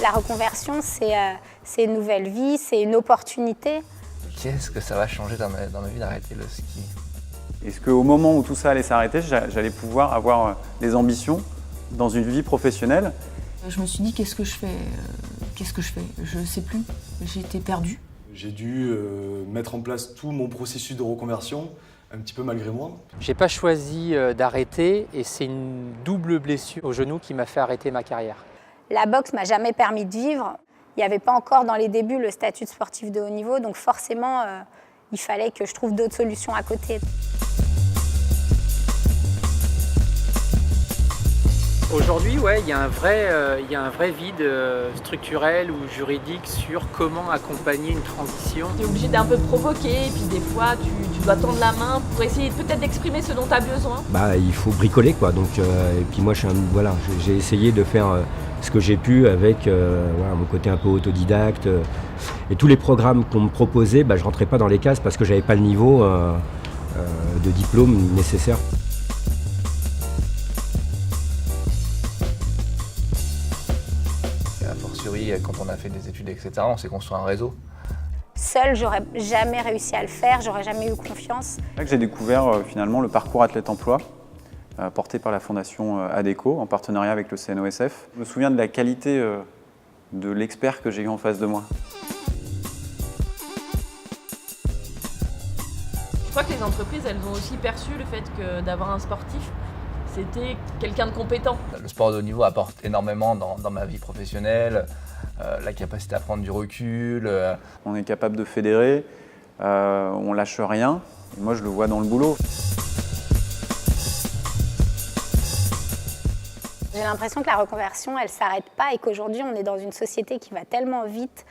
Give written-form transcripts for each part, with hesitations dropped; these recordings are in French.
La reconversion, c'est une nouvelle vie, c'est une opportunité. Qu'est-ce que ça va changer dans ma vie d'arrêter le ski? Est-ce qu'au moment où tout ça allait s'arrêter, j'allais pouvoir avoir des ambitions dans une vie professionnelle? Je me suis dit, qu'est-ce que je fais? Je ne sais plus. J'ai été perdue. J'ai dû mettre en place tout mon processus de reconversion, un petit peu malgré moi. J'ai pas choisi d'arrêter et c'est une double blessure au genou qui m'a fait arrêter ma carrière. La boxe m'a jamais permis de vivre. Il n'y avait pas encore dans les débuts le statut de sportif de haut niveau, donc forcément, il fallait que je trouve d'autres solutions à côté. Aujourd'hui, il y a un vrai vide structurel ou juridique sur comment accompagner une transition. Tu es obligé d'un peu provoquer, et puis des fois, tu dois tendre la main pour essayer peut-être d'exprimer ce dont tu as besoin. Il faut bricoler, quoi. Donc, et puis moi, j'ai essayé de faire ce que j'ai pu avec mon côté un peu autodidacte. Et tous les programmes qu'on me proposait, je rentrais pas dans les cases parce que j'avais pas le niveau de diplôme nécessaire. A fortiori, quand on a fait des études, etc., on s'est construit un réseau. Seule, j'aurais jamais réussi à le faire, j'aurais jamais eu confiance. C'est là que j'ai découvert finalement le parcours athlète-emploi porté par la fondation ADECO en partenariat avec le CNOSF. Je me souviens de la qualité de l'expert que j'ai eu en face de moi. Je crois que les entreprises, elles ont aussi perçu le fait que d'avoir un sportif, c'était quelqu'un de compétent. Le sport de haut niveau apporte énormément dans ma vie professionnelle, la capacité à prendre du recul. On est capable de fédérer, on lâche rien. Et moi, je le vois dans le boulot. J'ai l'impression que la reconversion, elle ne s'arrête pas et qu'aujourd'hui, on est dans une société qui va tellement vite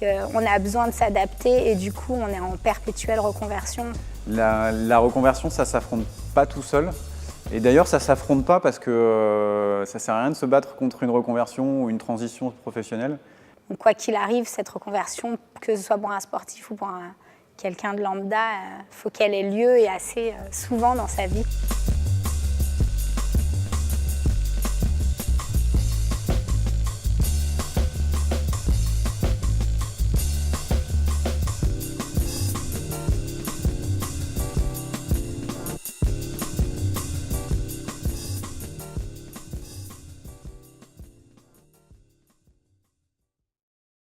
qu'on a besoin de s'adapter et du coup, on est en perpétuelle reconversion. La reconversion, ça ne s'affronte pas tout seul. Et d'ailleurs, ça ne s'affronte pas parce que ça ne sert à rien de se battre contre une reconversion ou une transition professionnelle. Donc, quoi qu'il arrive, cette reconversion, que ce soit pour un sportif ou pour quelqu'un de lambda, il faut qu'elle ait lieu et assez souvent dans sa vie.